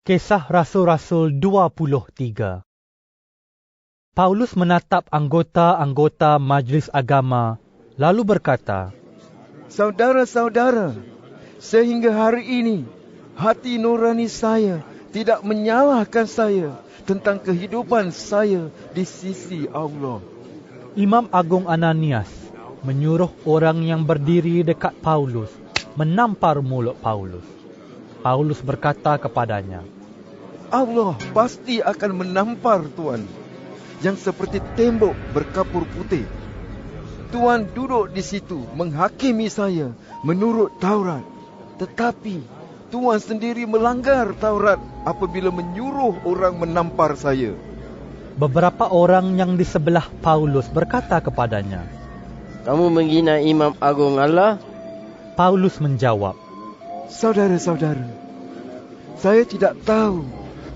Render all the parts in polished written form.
Kisah Rasul-Rasul 23. Paulus menatap anggota-anggota majlis agama, lalu berkata, Saudara-saudara, sehingga hari ini hati nurani saya tidak menyalahkan saya tentang kehidupan saya di sisi Allah. Imam Agung Ananias menyuruh orang yang berdiri dekat Paulus menampar mulut Paulus. Paulus berkata kepadanya, Allah pasti akan menampar Tuan, yang seperti tembok berkapur putih. Tuan duduk di situ menghakimi saya menurut Taurat. Tetapi Tuan sendiri melanggar Taurat apabila menyuruh orang menampar saya. Beberapa orang yang di sebelah Paulus berkata kepadanya, Kamu menghina Imam Agung Allah? Paulus menjawab, Saudara-saudara, saya tidak tahu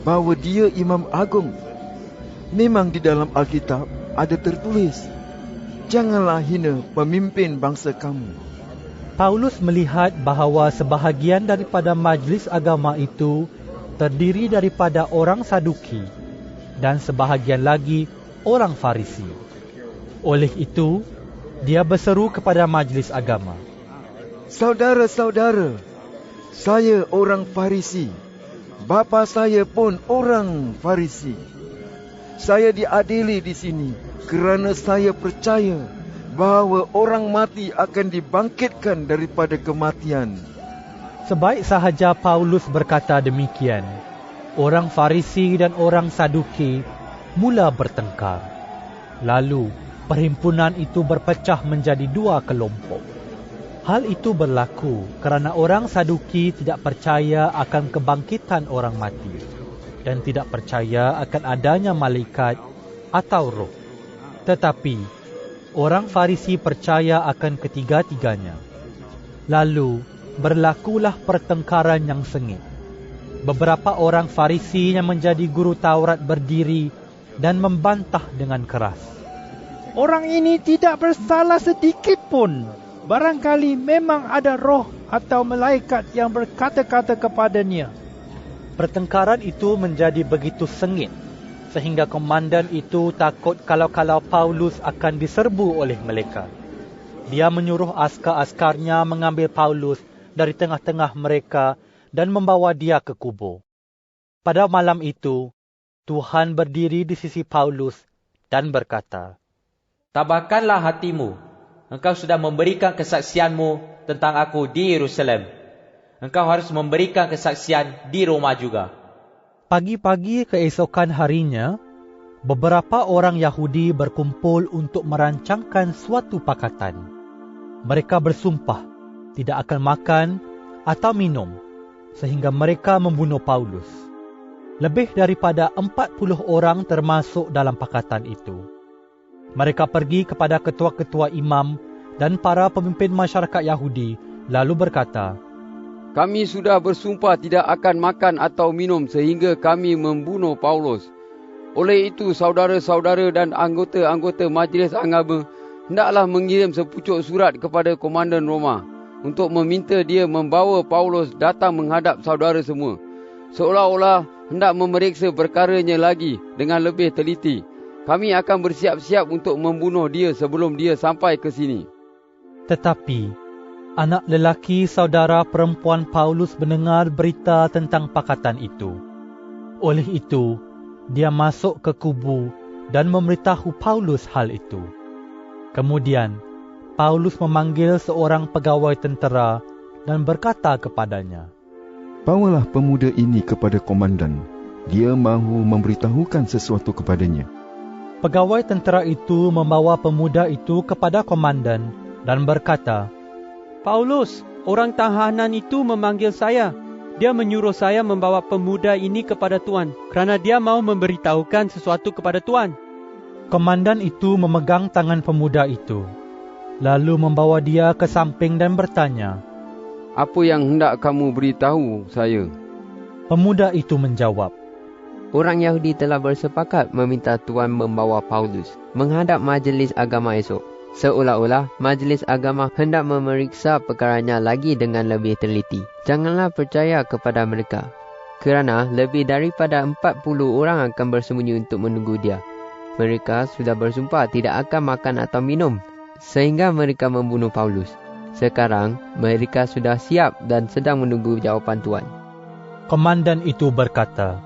bahawa dia Imam Agung. Memang di dalam Alkitab ada tertulis, janganlah hina pemimpin bangsa kamu. Paulus melihat bahawa sebahagian daripada majlis agama itu terdiri daripada orang Saduki dan sebahagian lagi orang Farisi. Oleh itu, dia berseru kepada majlis agama, Saudara-saudara, saya orang Farisi. Bapa saya pun orang Farisi. Saya diadili di sini kerana saya percaya bahawa orang mati akan dibangkitkan daripada kematian. Sebaik sahaja Paulus berkata demikian, orang Farisi dan orang Saduki mula bertengkar. Lalu, perhimpunan itu berpecah menjadi dua kelompok. Hal itu berlaku kerana orang Saduki tidak percaya akan kebangkitan orang mati dan tidak percaya akan adanya malaikat atau roh. Tetapi, orang Farisi percaya akan ketiga-tiganya. Lalu, berlakulah pertengkaran yang sengit. Beberapa orang Farisi yang menjadi guru Taurat berdiri dan membantah dengan keras. Orang ini tidak bersalah sedikit pun. Barangkali memang ada roh atau malaikat yang berkata-kata kepadanya. Pertengkaran itu menjadi begitu sengit sehingga komandan itu takut kalau Paulus akan diserbu oleh mereka. Dia menyuruh askar-askarnya mengambil Paulus dari tengah-tengah mereka dan membawa dia ke kubur. Pada malam itu, Tuhan berdiri di sisi Paulus dan berkata, Tabahkanlah hatimu. Engkau sudah memberikan kesaksianmu tentang aku di Yerusalem. Engkau harus memberikan kesaksian di Roma juga. Pagi-pagi keesokan harinya, beberapa orang Yahudi berkumpul untuk merancangkan suatu pakatan. Mereka bersumpah tidak akan makan atau minum, sehingga mereka membunuh Paulus. Lebih daripada 40 orang termasuk dalam pakatan itu. Mereka pergi kepada ketua-ketua imam dan para pemimpin masyarakat Yahudi, lalu berkata, Kami sudah bersumpah tidak akan makan atau minum sehingga kami membunuh Paulus. Oleh itu, saudara-saudara dan anggota-anggota majlis agama hendaklah mengirim sepucuk surat kepada komandan Roma untuk meminta dia membawa Paulus datang menghadap saudara semua, seolah-olah hendak memeriksa perkaranya lagi dengan lebih teliti. Kami akan bersiap-siap untuk membunuh dia sebelum dia sampai ke sini. Tetapi, anak lelaki saudara perempuan Paulus mendengar berita tentang pakatan itu. Oleh itu, dia masuk ke kubu dan memberitahu Paulus hal itu. Kemudian, Paulus memanggil seorang pegawai tentera dan berkata kepadanya, Bawalah pemuda ini kepada komandan. Dia mahu memberitahukan sesuatu kepadanya. Pegawai tentera itu membawa pemuda itu kepada komandan dan berkata, Paulus, orang tahanan itu memanggil saya. Dia menyuruh saya membawa pemuda ini kepada Tuan, kerana dia mau memberitahukan sesuatu kepada Tuan. Komandan itu memegang tangan pemuda itu, lalu membawa dia ke samping dan bertanya, Apa yang hendak kamu beritahu saya? Pemuda itu menjawab, Orang Yahudi telah bersepakat meminta Tuan membawa Paulus menghadap majlis agama esok. Seolah-olah majlis agama hendak memeriksa perkaranya lagi dengan lebih teliti. Janganlah percaya kepada mereka. kerana lebih daripada 40 orang akan bersembunyi untuk menunggu dia. Mereka sudah bersumpah tidak akan makan atau minum, sehingga mereka membunuh Paulus. Sekarang, mereka sudah siap dan sedang menunggu jawapan Tuan. Komandan itu berkata,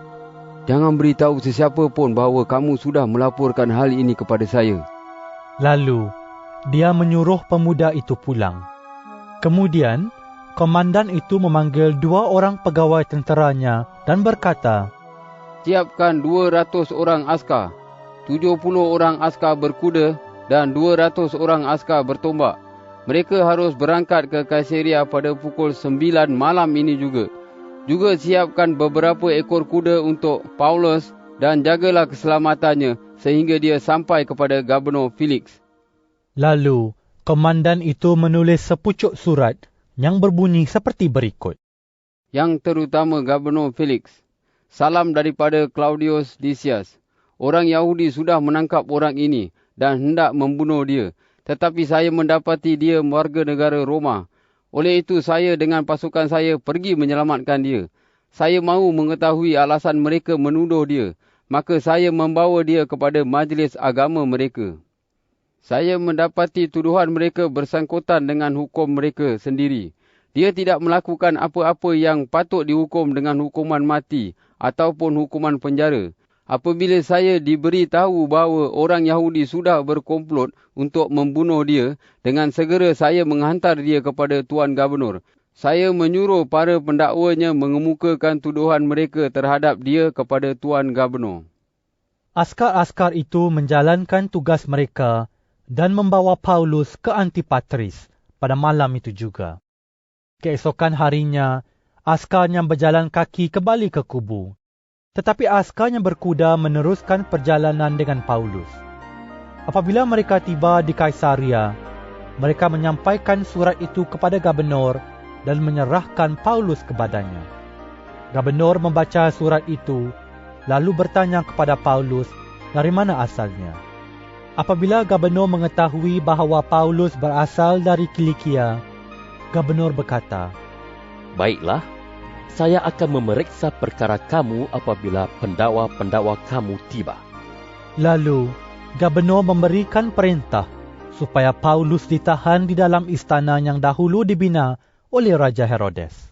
Jangan beritahu sesiapa pun bahawa kamu sudah melaporkan hal ini kepada saya. Lalu, dia menyuruh pemuda itu pulang. Kemudian, komandan itu memanggil 2 orang pegawai tenteranya dan berkata, Siapkan 200 orang askar, 70 orang askar berkuda dan 200 orang askar bertombak. Mereka harus berangkat ke Kaisaria pada pukul 9 malam ini juga. Juga siapkan beberapa ekor kuda untuk Paulus dan jagalah keselamatannya sehingga dia sampai kepada Gubernur Felix. Lalu, komandan itu menulis sepucuk surat yang berbunyi seperti berikut. Yang terutama Gubernur Felix, salam daripada Claudius Lysias. Orang Yahudi sudah menangkap orang ini dan hendak membunuh dia. Tetapi saya mendapati dia warga negara Roma. Oleh itu saya dengan pasukan saya pergi menyelamatkan dia. Saya mahu mengetahui alasan mereka menuduh dia. Maka saya membawa dia kepada majlis agama mereka. Saya mendapati tuduhan mereka bersangkutan dengan hukum mereka sendiri. Dia tidak melakukan apa-apa yang patut dihukum dengan hukuman mati ataupun hukuman penjara. Apabila saya diberitahu bahawa orang Yahudi sudah berkomplot untuk membunuh dia, dengan segera saya menghantar dia kepada Tuan Gubernur. Saya menyuruh para pendakwanya mengemukakan tuduhan mereka terhadap dia kepada Tuan Gubernur. Askar-askar itu menjalankan tugas mereka dan membawa Paulus ke Antipatris pada malam itu juga. Keesokan harinya, askarnya berjalan kaki kembali ke kubu. Tetapi askarnya berkuda meneruskan perjalanan dengan Paulus. Apabila mereka tiba di Kaisaria, mereka menyampaikan surat itu kepada Gubernur dan menyerahkan Paulus kepadanya. Gubernur membaca surat itu, lalu bertanya kepada Paulus dari mana asalnya. Apabila Gubernur mengetahui bahawa Paulus berasal dari Kilikia, Gubernur berkata, Baiklah, saya akan memeriksa perkara kamu apabila pendakwa-pendakwa kamu tiba. Lalu, Gubernur memberikan perintah supaya Paulus ditahan di dalam istana yang dahulu dibina oleh Raja Herodes.